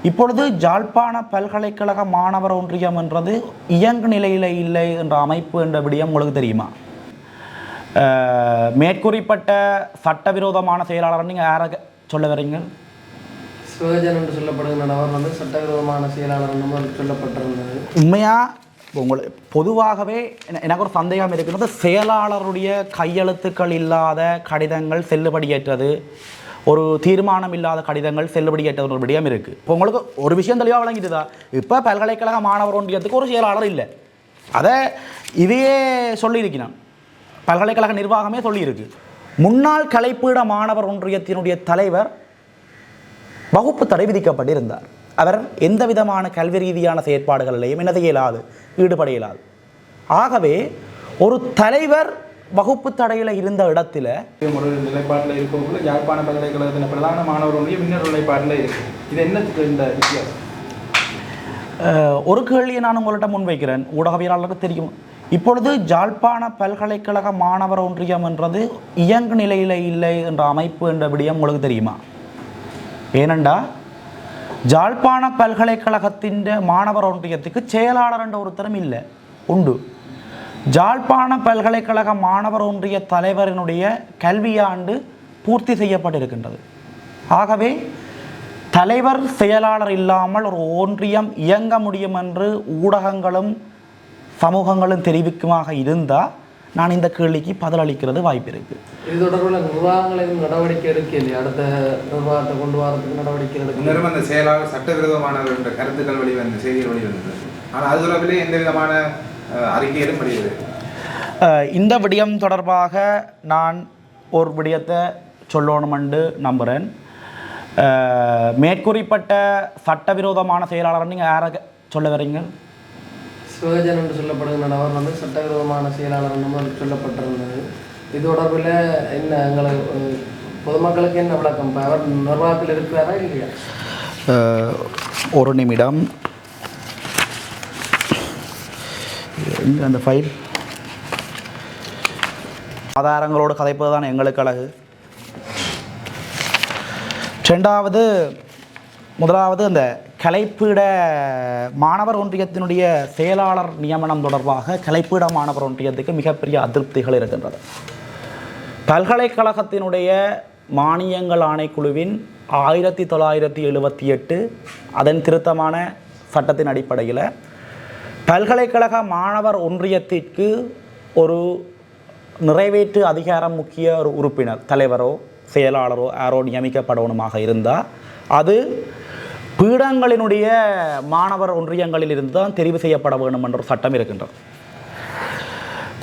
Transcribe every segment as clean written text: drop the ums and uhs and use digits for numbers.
இப்பொழுது ஜாழ்ப்பாண பல்கலைக்கழக மாணவர் ஒன்றியம் என்றது இயங்கு நிலையில் இல்லை என்ற அமைப்பு என்ற விடயம் உங்களுக்கு தெரியுமா? மேற்கூறிப்பட்ட சட்டவிரோதமான செயலாளர் நீங்கள் யாரை சொல்ல வரீங்க? சிவகஜன் என்று சொல்லப்படுகிற நபர் வந்து சட்டவிரோதமான செயலாளர் என்று சொல்லப்பட்டிருந்தது. உண்மையாக உங்களுக்கு பொதுவாகவே எனக்கு ஒரு சந்தேகம் இருக்கிறது, செயலாளருடைய கையெழுத்துக்கள் இல்லாத கடிதங்கள் செல்லுபடியேற்றது, ஒரு தீர்மானம் இல்லாத கடிதங்கள் செல்லுபடியேற்ற ஒரு விடயம் இருக்குது. இப்போ உங்களுக்கு ஒரு விஷயம் தெளிவாக வழங்கிட்டுதா, இப்போ பல்கலைக்கழக மாணவர் ஒன்றியத்துக்கு ஒரு செயலாளர் இல்லை. அதை இதையே சொல்லியிருக்கிறான், பல்கலைக்கழக நிர்வாகமே சொல்லியிருக்கு. முன்னாள் கலைப்பீட மாணவர் ஒன்றியத்தினுடைய தலைவர் வகுப்பு தடை விதிக்கப்பட்டிருந்தார். அவர் எந்த விதமான கல்வி ரீதியான செயற்பாடுகளிலையும் என்ன செய்ய இயலாது, ஈடுபட இயலாது. ஆகவே ஒரு தலைவர் வகுப்பு தடையில் இருந்த இடத்துல ஒரு நிலைப்பாட்டில் இருக்கக்குள்ள யாழ்ப்பாண பல்கலைக்கழகத்தின் பிரதான மாணவர் ஒன்றியம் இன்னொரு நிலைப்பாட்டில் இருக்குது. இது என்னத்துக்கு இந்த வித்தியாசம்? ஒரு கேள்வியை நான் உங்கள்கிட்ட முன்வைக்கிறேன், ஊடகவியலாளருக்கு தெரியும். இப்பொழுது ஜாழ்ப்பாண பல்கலைக்கழக மாணவர் ஒன்றியம் என்றது இயங்கு நிலையில் இல்லை என்ற அமைப்பு என்ற விடயம் உங்களுக்கு தெரியுமா? ஏனெண்டா ஜாழ்ப்பாண பல்கலைக்கழகத்தின் மாணவர் ஒன்றியத்துக்கு செயலாளர் என்ற ஒருத்தரும் இல்லை, உண்டு. ஜாழ்ப்பாண பல்கலைக்கழக மாணவர் ஒன்றிய தலைவரினுடைய கல்வியாண்டு பூர்த்தி செய்யப்பட்டிருக்கின்றது. ஆகவே தலைவர் செயலாளர் இல்லாமல் ஒரு ஒன்றியம் இயங்க முடியும் என்று ஊடகங்களும் சமூகங்களும் தெரிவிக்குமாக இருந்தால் நான் இந்த கேள்விக்கு பதிலளிக்கிறது வாய்ப்பு இருக்குது. இது தொடர்புள்ள நிர்வாகங்களையும் நடவடிக்கை எடுக்கலையே, அடுத்த நிர்வாகத்தை கொண்டு வரதுக்கு நடவடிக்கை எடுக்க அந்த செயலாளர் சட்டவிரோதமானவர் என்ற கருத்துக்கள் வெளிவந்து செய்திகள் வெளிவந்தது. ஆனால் அது தொடர்பிலே எந்த விதமான அறிக்கையிலும் வெளியிடுது. இந்த விடயம் தொடர்பாக நான் ஒரு விடயத்தை சொல்லணும் என்று நம்புகிறேன். மேற்கூறிப்பட்ட சட்டவிரோதமான செயலாளர் நீங்கள் யாரை சொல்ல வரீங்க? சிவகஜன் என்று சொல்லப்படுகிற நபர் வந்து சட்டவிரோதமான செயலாளர் என்று சொல்லப்பட்டிருந்தது. இது தொடர்பில் என்ன எங்களுக்கு பொதுமக்களுக்கு என்ன விளக்கம்? அவர் நிர்வாகத்தில் இருக்கிறாரா இல்லையா? ஒரு நிமிடம், அந்த ஃபைல் ஆதாரங்களோடு கதைப்பது தான் எங்களுக்கு அழகு. முதலாவது அந்த கலைப்பீட மாணவர் ஒன்றியத்தினுடைய செயலாளர் நியமனம் தொடர்பாக கலைப்பீட மாணவர் ஒன்றியத்துக்கு மிகப்பெரிய அதிருப்திகள் இருக்கின்றது. பல்கலைக்கழகத்தினுடைய மானியங்கள் ஆணைக்குழுவின் 1978 அதன் திருத்தமான சட்டத்தின் அடிப்படையில் பல்கலைக்கழக மாணவர் ஒன்றியத்திற்கு ஒரு நிறைவேற்று அதிகாரம் முக்கிய ஒரு உறுப்பினர், தலைவரோ செயலாளரோ யாரோ நியமிக்கப்படணுமாக இருந்தால் அது பீடங்களினுடைய மாணவர் ஒன்றியங்களில் இருந்து தான் தெரிவு செய்யப்பட வேண்டும் என்ற ஒரு சட்டம் இருக்கின்றது.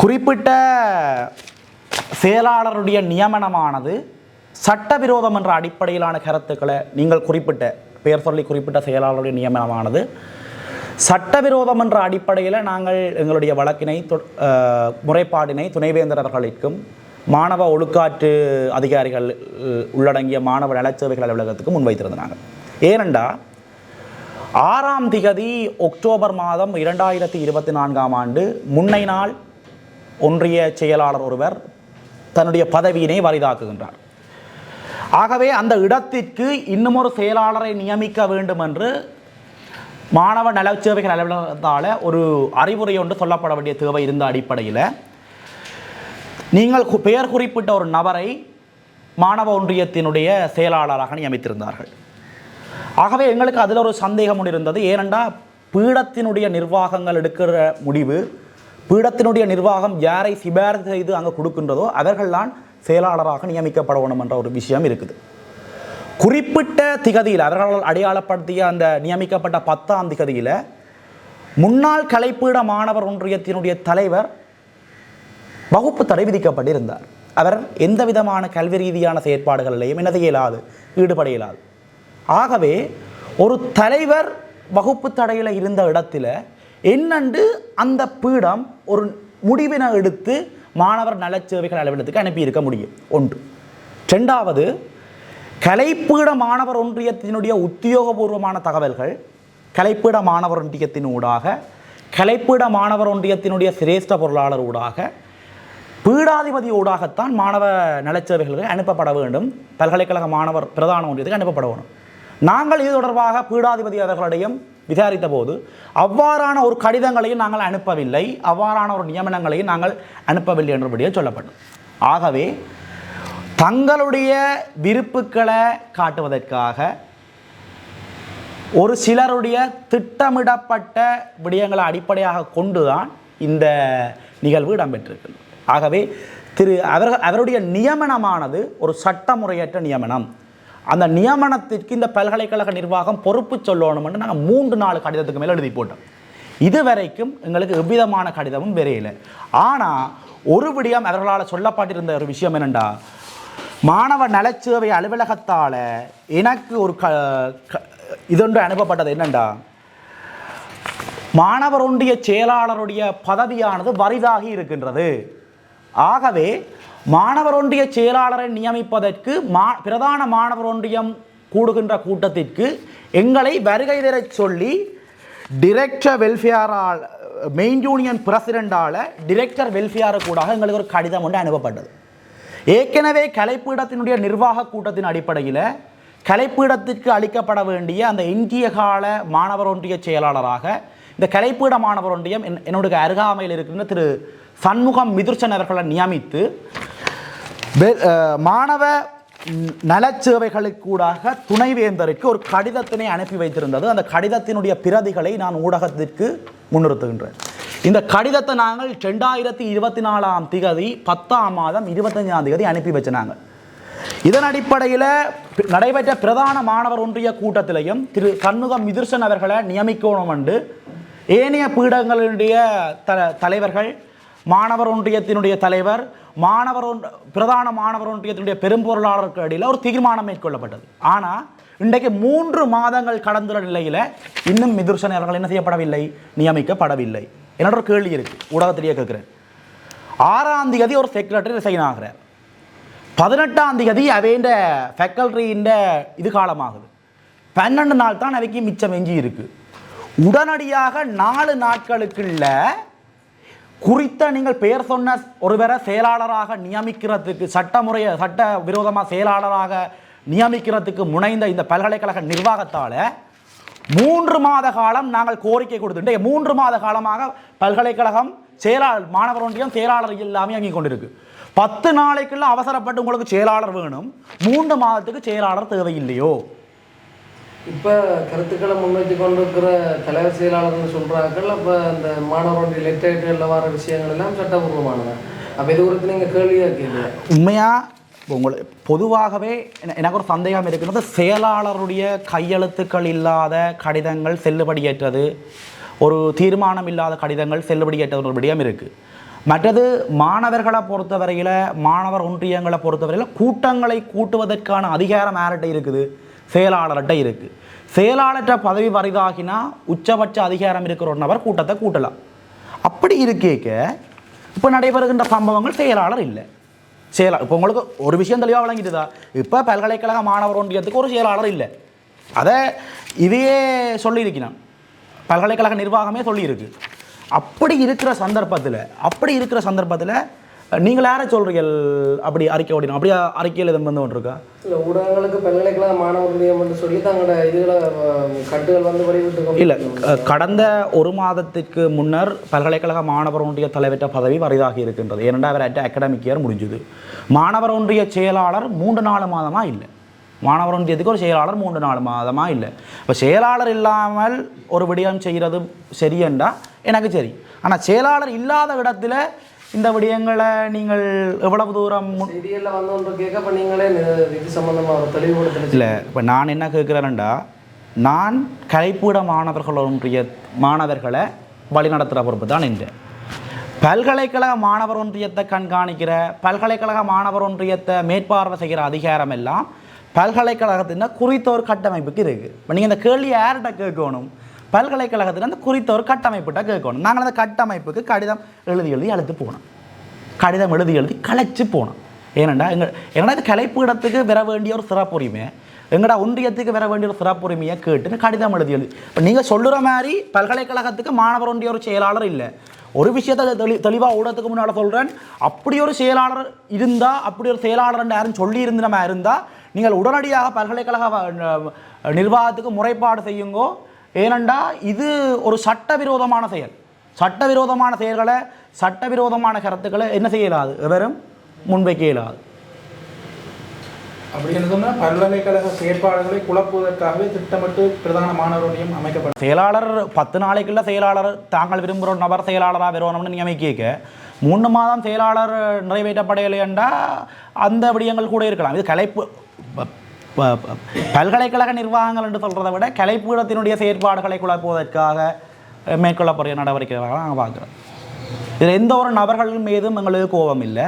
குறிப்பிட்ட செயலாளருடைய நியமனமானது சட்டவிரோதம் என்ற அடிப்படையிலான கருத்துக்களை நீங்கள் பெயர் சொல்லி குறிப்பிட்ட செயலாளருடைய நியமனமானது சட்டவிரோதம் என்ற அடிப்படையில் நாங்கள் எங்களுடைய வழக்கினை முறைப்பாடினை துணைவேந்தர் அவர்களுக்கும் மாணவ ஒழுக்காற்று அதிகாரிகள் உள்ளடங்கிய மாணவ நலச்சேவைகள் அலுவலகத்துக்கு முன்வைத்திருந்தாங்க. ஏனெண்டா 6ஆம் திகதி அக்டோபர் மாதம் 2024 முன்னை நாள் ஒன்றிய செயலாளர் ஒருவர் தன்னுடைய பதவியினை வரிதாக்குகின்றார். ஆகவே அந்த இடத்திற்கு இன்னும் ஒரு செயலாளரை நியமிக்க வேண்டும் என்று மாணவ நலச்சேவைகள் அலுவலகத்தால் ஒரு அறிவுரை ஒன்று சொல்லப்பட வேண்டிய தேவை இருந்த அடிப்படையில் நீங்கள் பெயர் குறிப்பிட்ட ஒரு நபரை மாணவ ஒன்றியத்தினுடைய செயலாளராக நியமித்திருந்தார்கள். ஆகவே எங்களுக்கு அதில் ஒரு சந்தேகம் ஒன்று இருந்தது. ஏனென்றால் பீடத்தினுடைய நிர்வாகங்கள் எடுக்கிற முடிவு, பீடத்தினுடைய நிர்வாகம் யாரை சிபாரிசு செய்து அங்கே கொடுக்கின்றதோ அவர்கள்தான் செயலாளராக நியமிக்கப்பட வேண்டும் என்ற ஒரு விஷயம் இருக்குது. குறிப்பிட்ட திகதியில் அவர்கள் அடையாளப்படுத்திய அந்த நியமிக்கப்பட்ட 10ஆம் திகதியில் முன்னாள் கலைப்பீட மாணவர் ஒன்றியத்தினுடைய தலைவர் வகுப்பு தடை விதிக்கப்பட்டிருந்தார். அவர் எந்த விதமான கல்வி ரீதியான செயற்பாடுகளிலையும் என்ன செய்ய இயலாது, ஈடுபட இயலாது. ஆகவே ஒரு தலைவர் வகுப்பு தடையில் இருந்த இடத்துல என்னென்று அந்த பீடம் ஒரு முடிவினை எடுத்து மாணவர் நலச்சேவைகள் அலுவலகத்துக்கு அனுப்பியிருக்க முடியும். ஒன்று. ரெண்டாவது, கலைப்பீட மாணவர் ஒன்றியத்தினுடைய உத்தியோகபூர்வமான தகவல்கள் கலைப்பீட மாணவர் ஒன்றியத்தின் ஊடாக, கலைப்பீட மாணவர் ஒன்றியத்தினுடைய சிரேஷ்ட பொருளாளர் ஊடாக, பீடாதிபதி ஊடாகத்தான் மாணவ நலச்சேவைகளுக்கு அனுப்பப்பட வேண்டும். பல்கலைக்கழக மாணவர் பிரதான ஒன்றியத்துக்கு அனுப்பப்பட வேண்டும். நாங்கள் இது தொடர்பாக பீடாதிபதி அவர்களிடையும் விசாரித்த போது அவ்வாறான ஒரு கடிதங்களையும் நாங்கள் அனுப்பவில்லை, அவ்வாறான ஒரு நியமனங்களையும் நாங்கள் அனுப்பவில்லை என்றபடியே சொல்லப்பட்டது. ஆகவே தங்களுடைய விருப்புக்களை காட்டுவதற்காக ஒரு சிலருடைய திட்டமிடப்பட்ட விடயங்களை அடிப்படையாக கொண்டுதான் இந்த நிகழ்வு இடம்பெற்றிருக்கிறது. ஆகவே அவருடைய நியமனமானது ஒரு சட்டமுறையற்ற நியமனம். அந்த நியமனத்திற்கு இந்த பல்கலைக்கழக நிர்வாகம் பொறுப்பு சொல்லணும் என்று நாங்கள் 3-4 கடிதத்துக்கு மேலே எழுதி போட்டோம். இதுவரைக்கும் எங்களுக்கு எவ்விதமான கடிதமும் வரையில. ஆனால் ஒரு விடயம் அவர்களால் சொல்லப்பட்டிருந்த ஒரு விஷயம் என்னென்னா, மாணவர் நலச்சேவை அலுவலகத்தால் எனக்கு ஒரு இதொன்று அனுப்பப்பட்டது என்னென்னா, மாணவர் ஒன்றிய செயலாளருடைய பதவியானது வரிதாகி இருக்கின்றது. ஆகவே மாணவர் ஒன்றிய செயலாளரை நியமிப்பதற்கு பிரதான மாணவர் ஒன்றியம் கூடுகின்ற கூட்டத்திற்கு எங்களை வருகை தரச் சொல்லி டிரெக்டர் வெல்ஃபேரால் மெயின் யூனியன் பிரசிடெண்டால் டிரெக்டர் வெல்ஃபேரு கூட எங்களுக்கு ஒரு கடிதம் ஒன்று அனுப்பப்பட்டது. ஏற்கனவே கலைப்பீடத்தினுடைய நிர்வாக கூட்டத்தின் அடிப்படையில் கலைப்பீடத்திற்கு அளிக்கப்பட வேண்டிய அந்த எஞ்சிய கால மாணவர் ஒன்றிய செயலாளராக இந்த கலைப்பீட மாணவர் ஒன்றியம் என்னுடைய அருகாமையில் இருக்கின்ற திரு சண்முகம் மிதுர்சன் அவர்களை நியமித்து மாணவ நலச்சேவைகளுக்கூடாக துணைவேந்தருக்கு ஒரு கடிதத்தினை அனுப்பி வைத்திருந்தது. அந்த கடிதத்தினுடைய பிரதிகளை நான் ஊடகத்திற்கு முன்னிறுத்துகின்றேன். இந்த கடிதத்தை நாங்கள் 2024 திகதி 10ஆம் மாதம் 25ஆம் தேதி அனுப்பி வச்சினாங்க. இதன் அடிப்படையில் நடைபெற்ற பிரதான மாணவர் ஒன்றிய கூட்டத்திலையும் திரு சண்முகம் மிதுர்சன் அவர்களை நியமிக்கணும் என்று ஏனைய பீடங்களுடைய தலைவர்கள், மாணவர் ஒன்றியத்தினுடைய தலைவர், பிரதான மாணவர் ஒன்றியத்தினுடைய பெரும்பொருளாளருக்கு இடையில் ஒரு தீர்மானம் மேற்கொள்ளப்பட்டது. ஆனால் இன்றைக்கு 3 மாதங்கள் கடந்துள்ள நிலையில் இன்னும் மிதுர்சன் அவர்கள் என்ன செய்யப்படவில்லை, நியமிக்கப்படவில்லை. என்னோட ஒரு கேள்வி இருக்குது, ஊடகத்திலேயே கேட்குறேன். 6ஆம் தேதி ஒரு செக்ரட்டரி ரிசைன் ஆகிறார். 18ஆம் தேதி அவைண்ட ஃபேக்கல்டியின் இது காலமாகுது. 12 நாள் தான் அவைக்கு மிச்சம் எஞ்சி இருக்கு. உடனடியாக 4 நாட்களுக்குள்ள குறித்த நீங்கள் பெயர் சொன்ன ஒருவரை செயலாளராக நியமிக்கிறதுக்கு சட்ட விரோதமாக செயலாளராக நியமிக்கிறதுக்கு முனைந்த இந்த பல்கலைக்கழக நிர்வாகத்தால் 3 மாத காலம் நாங்கள் கோரிக்கை கொடுத்துட்டு 3 மாத காலமாக பல்கலைக்கழகம் மாணவர் ஒன்றியம் செயலாளர் இல்லாமல் இயங்கிக் கொண்டிருக்கு. 10 நாளைக்குள்ள அவசரப்பட்டு உங்களுக்கு செயலாளர் வேணும், 3 மாதத்துக்கு செயலாளர் தேவையில்லையோ? இப்போ கருத்துக்களை முன்வைத்து கொண்டிருக்கிற தலைவர் செயலாளர்னு சொல்கிறார்கள். அப்போ அந்த மாணவர் ஒன்றிய லெட்டர்களில் வர விஷயங்கள் எல்லாம் சட்டபூர்வமானது. அப்போ இது குறித்து நீங்கள் கேள்வியாக கேள்வி உண்மையாக உங்களுக்கு பொதுவாகவே எனக்கு ஒரு சந்தேகம் இருக்கிறது. செயலாளருடைய கையெழுத்துக்கள் இல்லாத கடிதங்கள் செல்லுபடியேற்றது, ஒரு தீர்மானம் இல்லாத கடிதங்கள் செல்லுபடியேற்றது ஒரு விடயம் இருக்குது. மற்றது மாணவர்களை பொறுத்தவரையில், மாணவர் ஒன்றியங்களை பொறுத்தவரையில் கூட்டங்களை கூட்டுவதற்கான அதிகாரம் யார்கிட்ட இருக்குது? செயலாளர்கிட்ட இருக்குது. செயலாளர்கிட்ட பதவி வரிதாகினா உச்சபட்ச அதிகாரம் இருக்கிற ஒரு நபர் கூட்டத்தை கூட்டலாம். அப்படி இருக்கேக்க இப்போ நடைபெறுகின்ற சம்பவங்கள் செயலாளர் இல்லை. இப்போ உங்களுக்கு ஒரு விஷயம் தெளிவாக வழங்கிட்டுதா, இப்போ பல்கலைக்கழக மாணவர் ஒன்றியத்துக்கு ஒரு செயலாளர் இல்லை. அதை இதையே சொல்லியிருக்கிறான், பல்கலைக்கழக நிர்வாகமே சொல்லியிருக்கு. அப்படி இருக்கிற சந்தர்ப்பத்தில் நீங்கள் யாரை சொல்கிறீர்கள்? அப்படி அறிக்கை ஓடினோம், அப்படியே அறிக்கையில் எதுவும் வந்து கொண்டிருக்கா? இல்லை, ஊடகங்களுக்கு பல்கலைக்கழக மாணவர் ஒன்றியம் என்று சொல்லி தங்களோட இதுகளை கட்டுகள் வந்து வெளியிட்டு இல்லை. கடந்த 1 மாதத்துக்கு முன்னர் பல்கலைக்கழக மாணவர் ஒன்றிய தலைவர்கிட்ட பதவி வரிதாகி இருக்கின்றது. ஏனென்றால் அவர் அகாடமிக் இயர் முடிஞ்சுது. மாணவர் ஒன்றிய செயலாளர் 3-4 மாதமாக இல்லை. மாணவர் ஒன்றியத்துக்கு ஒரு செயலாளர் 3-4 மாதமாக இல்லை. இப்போ செயலாளர் இல்லாமல் ஒரு விடயம் செய்கிறது சரியென்றா எனக்கு சரி. ஆனால் செயலாளர் இல்லாத இடத்துல இந்த விடயங்களை நீங்கள் எவ்வளவு தூரம் செய்தியெல்லாம் வந்து கேட்க நீங்களே இது சம்பந்தமாக ஒரு தெளிவுபடுத்த இல்லை. இப்போ நான் என்ன கேட்குறேன்டா, நான் கலைப்பீட மாணவர்களை வழிநடத்துகிற பொறுப்பு தான் இந்த பல்கலைக்கழக மாணவர் ஒன்றியத்தை கண்காணிக்கிற, பல்கலைக்கழக மாணவர் ஒன்றியத்தை மேற்பார்வை செய்கிற அதிகாரம் எல்லாம் பல்கலைக்கழகத்தின் குறித்த ஒரு கட்டமைப்புக்கு இருக்குது. இப்போ நீங்கள் இந்த கேள்வி யார்கிட்ட கேட்கணும்? பல்கலைக்கழகத்தில் அந்த குறித்த ஒரு கட்டமைப்புகிட்ட கேட்கணும். நாங்கள் அந்த கட்டமைப்புக்கு கடிதம் எழுதி அழுத்து போனோம், கடிதம் எழுதி கலைச்சு போனோம். ஏனெண்டா எங்கடா இது கலைப்பீடத்துக்கு வர வேண்டிய ஒரு சிறப்புரிமை, எங்கடா ஒன்றியத்துக்கு வர வேண்டிய ஒரு சிறப்புரிமையை கேட்டு கடிதம் எழுதி. இப்போ நீங்கள் சொல்லுற மாதிரி பல்கலைக்கழகத்துக்கு மாணவர் ஒன்றிய ஒரு செயலாளர் இல்லை. ஒரு விஷயத்தை தெளிவாக ஊடகத்துக்கு முன்னால் சொல்கிறேன், அப்படி ஒரு செயலாளர் இருந்தால், அப்படி ஒரு செயலாளர் யாரும் சொல்லி இருந்தமா இருந்தால் நீங்கள் உடனடியாக பல்கலைக்கழக நிர்வாகத்துக்கு முறைப்பாடு செய்யுங்கோ. ஏனெண்டா இது ஒரு சட்டவிரோதமான செயல். சட்டவிரோதமான செயல்களை, சட்டவிரோதமான கருத்துக்களை என்ன செய்ய இயலாது, எவரும் முன்வைக்க இயலாது. அப்படின்னு சொன்னால் பல்கலைக்கழக செயற்பாடுகளை குழப்புவதற்காகவே திட்டமிட்டு பிரதான மாணவர் ஒன்றியம் அமைக்கப்படும். செயலாளர் 10 நாளைக்குள்ள செயலாளர் தாங்கள் விரும்புகிற நபர் செயலாளராக வரணும்னு நியமிக்க 3 மாதம் செயலாளர் நிறைவேற்றப்படையில்லையென்றா அந்த விடயங்கள் கூட இருக்கலாம். இது கலைப்பு பல்கலைக்கழக நிர்வாகங்கள் என்று சொல்கிறத விட கலைப்பீடத்தினுடைய செயற்பாடுகளை குழப்புவதற்காக மேற்கொள்ளப்படுகிற நடவடிக்கைகளாக நாங்கள் பார்க்குறோம். இதில் எந்த ஒரு நபர்கள் மீதும் எங்களுக்கு கோபம் இல்லை.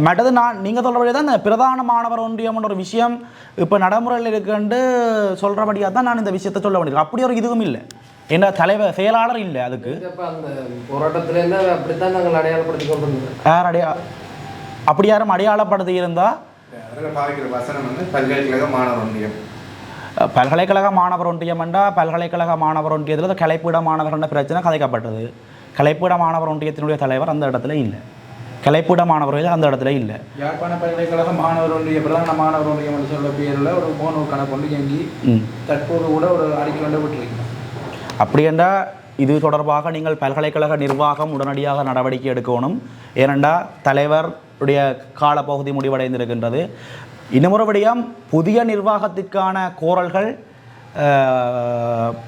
மற்றது நீங்கள் சொல்கிறபடியே தான் இந்த பிரதான மாணவர் ஒன்றியம்ன்ற ஒரு விஷயம் இப்போ நடைமுறையில் இருக்குன்னு சொல்கிறபடியாக தான் நான் இந்த விஷயத்தை சொல்ல வேண்டியது. அப்படி ஒரு இதுவும் இல்லை, என்ன தலைவர் செயலாளர் இல்லை. அதுக்கு அந்த போராட்டத்திலேருந்து அப்படித்தான் நாங்கள் அடையாளப்படுத்தி கொண்டு வந்தோம். யார் அப்படி யாரும் அடையாளப்படுத்தி இருந்தால் பல்கலைக்கழக மாணவர் ஒன்றியம், பல்கலைக்கழக மாணவர் ஒன்றியம் என்றால் பல்கலைக்கழக மாணவர் ஒன்றியத்தில் கலைப்பீட மாணவர்கள் பிரச்சனை கதைக்கப்பட்டது. கலைப்பீட மாணவர் ஒன்றியத்தினுடைய தலைவர் அந்த இடத்துல இல்லை, கலைப்பீட மாணவர்கள் அந்த இடத்துல இல்லை. யாழ்ப்பாண பல்கலைக்கழக மாணவர் ஒன்றிய பிரதான மாணவர் ஒன்றியம் என்று சொல்ல பேரில் ஒரு போன கணக்கு கொண்டு இயங்கி தற்போது கூட ஒரு அறிக்கை கொண்டு விட்டுருக்கீங்க. அப்படி என்றால் இது தொடர்பாக நீங்கள் பல்கலைக்கழக நிர்வாகம் உடனடியாக நடவடிக்கை எடுக்கணும். ஏனெண்டா தலைவருடைய காலப்பகுதி முடிவடைந்திருக்கின்றது. இன்னொரு விடயம், புதிய நிர்வாகத்திற்கான கோரல்கள்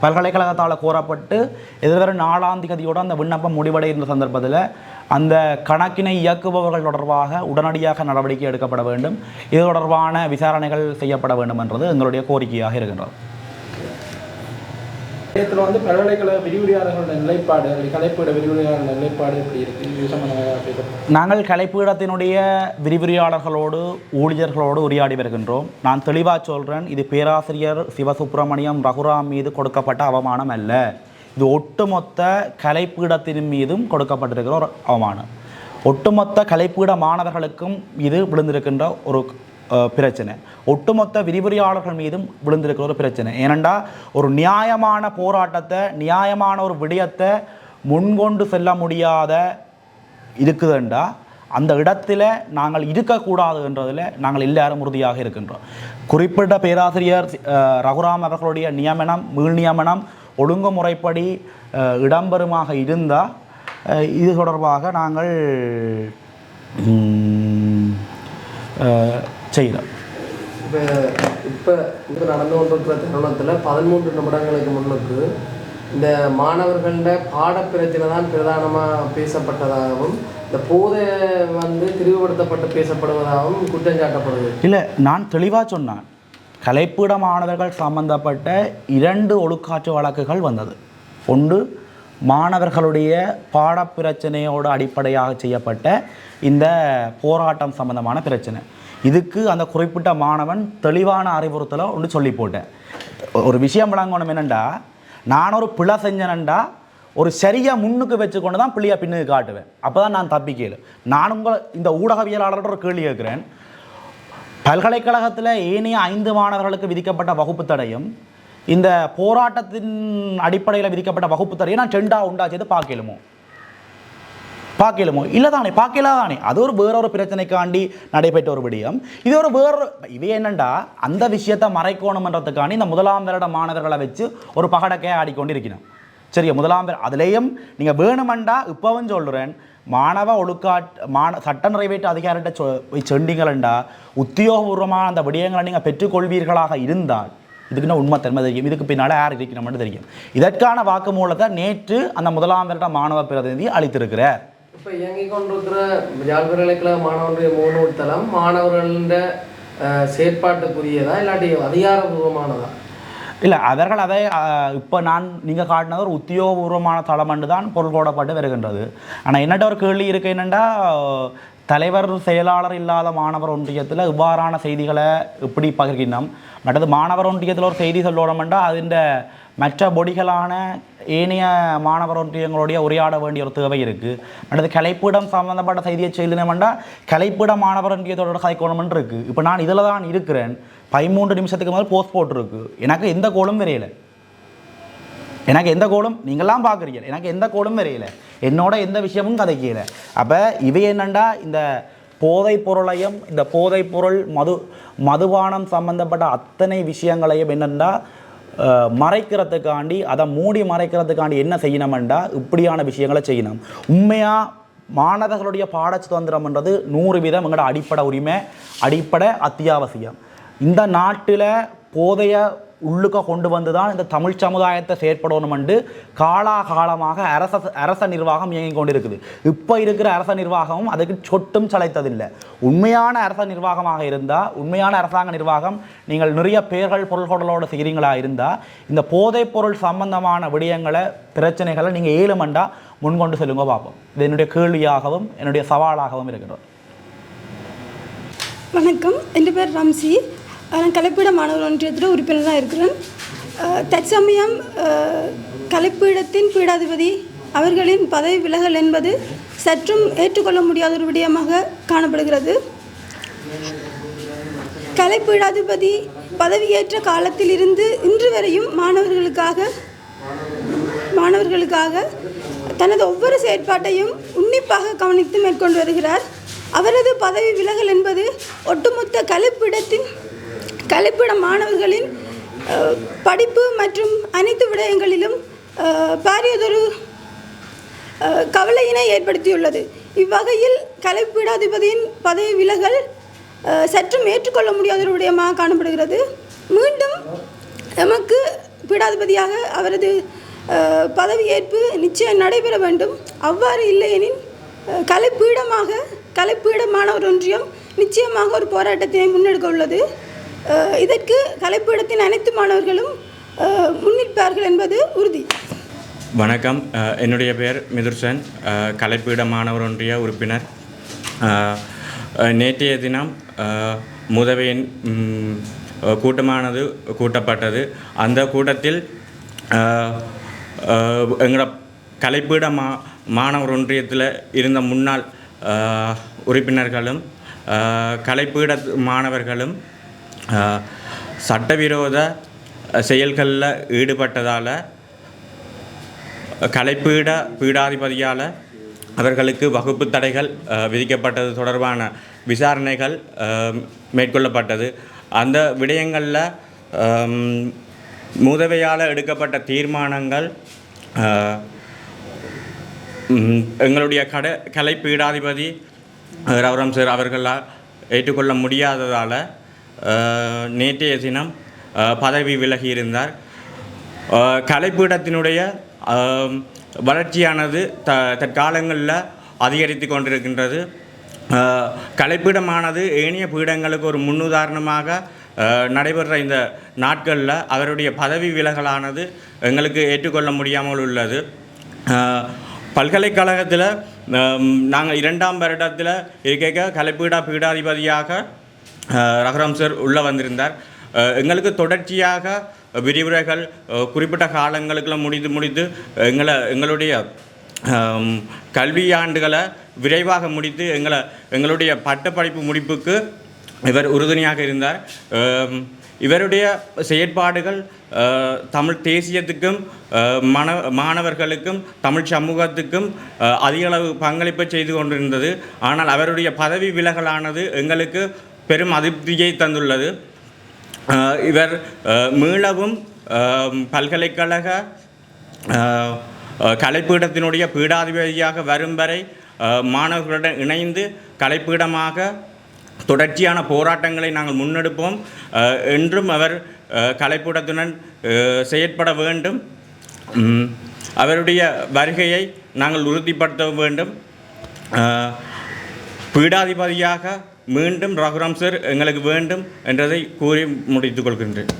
பல்கலைக்கழகத்தால் கோரப்பட்டு எதிர்வரும் 4ஆம் தேதியோடு அந்த விண்ணப்பம் முடிவடைகின்ற சந்தர்ப்பத்தில் அந்த கணக்கினை இயக்குபவர்கள் தொடர்பாக உடனடியாக நடவடிக்கை எடுக்கப்பட வேண்டும். இது தொடர்பான விசாரணைகள் செய்யப்பட வேண்டும் என்றது எங்களுடைய கோரிக்கையாக இருக்கின்றது. இதில் வந்து பல்கலைக்கழக விரிவுரையாளர்களோட நிலைப்பாடு, கலைப்பீட விரிவுரையாளர் நிலைப்பாடு எப்படி இருக்குது? நாங்கள் கலைப்பீடத்தினுடைய விரிவுரையாளர்களோடு ஊழியர்களோடு உரையாடி வருகின்றோம். நான் தெளிவாக சொல்கிறேன், இது பேராசிரியர் சிவசுப்பிரமணியம் ரகுராம் மீது கொடுக்கப்பட்ட அவமானம் அல்ல. இது ஒட்டுமொத்த கலைப்பீடத்தின் மீதும் கொடுக்கப்பட்டிருக்கிற ஒரு அவமானம். ஒட்டுமொத்த கலைப்பீட மாணவர்களுக்கும் இது விழுந்திருக்கின்ற ஒரு பிரச்சனை. ஒட்டுமொத்த விரிவுரையாளர்கள் மீதும் விழுந்திருக்கிற ஒரு பிரச்சனை. ஏனெண்டா ஒரு நியாயமான போராட்டத்தை, நியாயமான ஒரு விடயத்தை முன்கொண்டு செல்ல முடியாத இருக்குதுண்டா அந்த இடத்துல நாங்கள் இருக்கக்கூடாதுன்றதில் நாங்கள் எல்லாரும் உறுதியாக இருக்கின்றோம். குறிப்பிட்ட பேராசிரியர் ரகுராம் அவர்களுடைய நியமனம், மீள் நியமனம் ஒழுங்குமுறைப்படி இடம்பெறுமாக இருந்தால் இது தொடர்பாக நாங்கள் செய்கிறோம். இப்போ நடந்து கொண்டிருக்கிற தருணத்தில் 13 நிமிடங்களுக்கு முன்னுக்கு இந்த மாணவர்கள பாடப்பிரச்சனை தான் பிரதானமாக பேசப்பட்டதாகவும் இந்த போதை திரிவுபடுத்தப்பட்டு பேசப்படுவதாகவும் குற்றம் சாட்டப்படுது. இல்லை, நான் தெளிவாக சொன்னேன். கலைப்பீட மாணவர்கள் சம்பந்தப்பட்ட 2 ஒழுக்காற்று வழக்குகள் வந்தது. ஒன்று மாணவர்களுடைய பாடப்பிரச்சனையோடு அடிப்படையாக செய்யப்பட்ட இந்த போராட்டம் சம்பந்தமான பிரச்சனை. இதுக்கு அந்த குறிப்பிட்ட மாணவன் தெளிவான அறிவுறுத்தலை ஒன்று சொல்லி போட்டேன். ஒரு விஷயம் விளங்கணும் என்னென்னா, நான் ஒரு பிழை செஞ்சேன்டா ஒரு சரியாக முன்னுக்கு வச்சுக்கொண்டு தான் பிள்ளையை பின்னுக்கு காட்டுவேன். அப்போ தான் நான் தப்பிக்கல. நான் இந்த ஊடகவியலாளர்கிட்ட ஒரு கேள்வி கேட்குறேன். பல்கலைக்கழகத்தில் ஏனைய 5 மாணவர்களுக்கு விதிக்கப்பட்ட வகுப்பு தடையும் இந்த போராட்டத்தின் அடிப்படையில் விதிக்கப்பட்ட வகுப்பு தடையை நான் 2ஆக உண்டாச்சது பார்க்கலுமோ இல்லை தானே? பார்க்கலாதானே? அது ஒரு வேறொரு பிரச்சனைக்காண்டி நடைபெற்ற ஒரு விடயம். இது ஒரு இவை என்னண்டா அந்த விஷயத்தை மறைக்கணுமன்றதுக்காண்டி இந்த 1ஆம் வருட மாணவர்களை வச்சு ஒரு பகடக்கையை ஆடிக்கொண்டு இருக்கிறோம். சரியா? 1ஆம் வருடம் அதுலேயும் நீங்கள் வேணுமெண்டா இப்போவும் சொல்கிறேன், மாணவ சட்ட நிறைவேற்று அதிகாரிகிட்ட சொன்னீங்களா உத்தியோகபூர்வமான அந்த விடயங்களை நீங்கள் பெற்றுக்கொள்வீர்களாக இருந்தால் இதுக்குன்னா உண்மை தன்மை தெரியும். இதுக்கு பின்னால் யார் இருக்கணும்னு தெரியும். இதற்கான வாக்குமூலத்தை நேற்று அந்த 1ஆம் வருட மாணவ பிரதிநிதி அளித்திருக்கிறார். இப்போ இயங்கிக் கொண்டிருக்கிற யாழ் பல்கலைக்கழக மாணவர்களுடைய முன்னோடி தளம் மாணவர்கள செயற்பாட்டுக்குரியதா இல்லாட்டி அதிகாரபூர்வமானதா? இல்லை, அவர்கள் அதை இப்போ நீங்கள் காட்டினது ஒரு உத்தியோகபூர்வமான தளம் என்று தான் பொருள் போடப்பட்டு வருகின்றது. ஆனால் என்னட்ட ஒரு கேள்வி இருக்குது என்னென்னா, தலைவர் செயலாளர் இல்லாத மாணவர் ஒன்றியத்தில் இவ்வாறான செய்திகளை எப்படி பகிர்கின்றோம்? மற்றது மாணவர் ஒன்றியத்தில் ஒரு செய்தி சொல்லணுமெண்டா அதில் மற்ற பொடிகளான ஏனைய மாணவர் ஒன்றியங்களுடைய உரையாட வேண்டிய ஒரு தேவை இருக்குது. மற்றது கலைப்பீடம் சம்பந்தப்பட்ட செய்தியை சொல்லணுமெண்டா கலைப்பீட மாணவர் ஒன்றியத்தோட கதைக்கணுமென்று இருக்குது. இப்போ நான் இதில் தான் இருக்கிறேன். 13 நிமிஷத்துக்கு முதல் போஸ்ட் போட்டிருக்கு. எனக்கு எந்த கோலும் வரையலை. நீங்கள்லாம் பார்க்குறீங்க, எனக்கு எந்த கோலும் வரையலை. என்னோட எந்த விஷயமும் கதைக்கல. அப்போ இவை என்னண்டா இந்த போதைப் பொருளையும் இந்த போதைப் பொருள் மதுபானம் சம்பந்தப்பட்ட அத்தனை விஷயங்களையும் என்னென்னா மறைக்கிறதுக்காண்டி அதை மூடி மறைக்கிறதுக்காண்டி என்ன செய்யணுமெண்டா இப்படியான விஷயங்களை செய்யணும். உண்மையாக மாணவர்களுடைய பாட சுதந்திரம்ன்றது 100% எங்களோட அடிப்படை உரிமை, அடிப்படை அத்தியாவசியம். இந்த நாட்டில் போதைய உள்ளுக்க கொண்டு வந்து தான் இந்த தமிழ் சமுதாயத்தை செயற்படணுமென்று காலாகாலமாக அரச நிர்வாகம் இயங்கி கொண்டிருக்குது. இப்போ இருக்கிற அரச நிர்வாகமும் அதுக்கு சொட்டும் சளைத்ததில்லை. உண்மையான அரச நிர்வாகமாக இருந்தால், உண்மையான அரசாங்க நிர்வாகம், நீங்கள் நிறைய பேர்கள் பொருள்களோடு செய்கிறீங்களா இருந்தால் இந்த போதைப் பொருள் சம்பந்தமான விடயங்களை பிரச்சனைகளை நீங்கள் 7 மண்டா முன்கொண்டு செல்லுங்க பார்ப்போம். இது என்னுடைய கேள்வியாகவும் என்னுடைய சவாலாகவும் இருக்கிறது. வணக்கம், என் பேர் ரம்சி. நான் கலைப்பீட மாணவர் ஒன்றியத்தில் உறுப்பினராக இருக்கிறேன். தற்சமயம் கலைப்பீடத்தின் பீடாதிபதி அவர்களின் பதவி விலகல் என்பது சற்றும் ஏற்றுக்கொள்ள முடியாத ஒரு விடயமாக காணப்படுகிறது. கலைப்பீடாதிபதி பதவியேற்ற காலத்திலிருந்து இன்று வரையும் மாணவர்களுக்காக தனது ஒவ்வொரு செயற்பாட்டையும் உன்னிப்பாக கவனித்து மேற்கொண்டு வருகிறார். அவரது பதவி விலகல் என்பது ஒட்டுமொத்த கலைப்பீட மாணவர்களின் படிப்பு மற்றும் அனைத்து விடயங்களிலும் பாரியதொரு கவலையினை ஏற்படுத்தியுள்ளது. இவ்வகையில் கலைப்பீடாதிபதியின் பதவி விலகல் சற்றும் ஏற்றுக்கொள்ள முடியாத ஒரு விடயமாக காணப்படுகிறது. மீண்டும் எமக்கு பீடாதிபதியாக அவரது பதவியேற்பு நிச்சயம் நடைபெற வேண்டும். அவ்வாறு இல்லையெனில் கலைப்பீட மாணவர் ஒன்றியம் நிச்சயமாக ஒரு போராட்டத்தினை முன்னெடுக்க உள்ளது. இதற்கு கலைப்பீடத்தின் அனைத்து மாணவர்களும் முன்னிற்பார்கள் என்பது உறுதி. வணக்கம், என்னுடைய பெயர் மிதுர்சன், கலைப்பீட மாணவர் ஒன்றிய உறுப்பினர். நேற்றைய தினம் முதவையின் கூட்டமானது கூட்டப்பட்டது. அந்த கூட்டத்தில் எங்களோட கலைப்பீட மாணவர் ஒன்றியத்தில் இருந்த முன்னாள் உறுப்பினர்களும் கலைப்பீட மாணவர்களும் சட்டவிரோத செயல்களில் ஈடுபட்டதால் பீடாதிபதியால் அவர்களுக்கு வகுப்பு தடைகள் விதிக்கப்பட்டது தொடர்பான விசாரணைகள் மேற்கொள்ளப்பட்டது. அந்த விடயங்களில் முதவையால் எடுக்கப்பட்ட தீர்மானங்கள் எங்களுடைய கலைப்பீடாதிபதி ரவரம் சார் அவர்களால் ஏற்றுக்கொள்ள முடியாததால் நேற்றைய தினம் பதவி விலகியிருந்தார். கலைப்பீடத்தினுடைய வளர்ச்சியானது தற்காலங்களில் அதிகரித்து கொண்டிருக்கின்றது. கலைப்பீடமானது ஏனைய பீடங்களுக்கு ஒரு முன்னுதாரணமாக நடைபெற இந்த நாட்களில் அவருடைய பதவி விலகலானது எங்களுக்கு ஏற்றுக்கொள்ள முடியாமல் உள்ளது. பல்கலைக்கழகத்தில் நாங்கள் 2ஆம் வருடத்தில் இருக்க பீடாதிபதியாக ரகுராம் சார் உள்ளே வந்திருந்தார். எங்களுக்கு தொடர்ச்சியாக விரிவுரைகள் குறிப்பிட்ட காலங்களுக்குள்ள முடித்து எங்களுடைய கல்வியாண்டுகளை விரைவாக முடித்து எங்களுடைய பட்டப்படிப்பு முடிப்புக்கு இவர் உறுதுணையாக இருந்தார். இவருடைய செயற்பாடுகள் தமிழ் தேசியத்துக்கும் மாணவர்களுக்கும் தமிழ் சமூகத்துக்கும் அதிகளவு பங்களிப்பை செய்து கொண்டிருந்தது. ஆனால் அவருடைய பதவி விலகலானது எங்களுக்கு பெரும் அதிருப்தியை தந்துள்ளது. இவர் மீளவும் பல்கலைக்கழக கலைப்பீடத்தினுடைய பீடாதிபதியாக வரும் வரை மாணவர்களுடன் இணைந்து கலைப்பீடமாக தொடர்ச்சியான போராட்டங்களை நாங்கள் முன்னெடுப்போம். என்றும் அவர் கலைப்பீடத்துடன் செயற்பட வேண்டும். அவருடைய வருகையை நாங்கள் உறுதிப்படுத்த வேண்டும். பீடாதிபதியாக மீண்டும் ரகுராம் சார் எங்களுக்கு வேண்டும் என்றதை கூறி முடித்துக் கொள்கின்றேன்.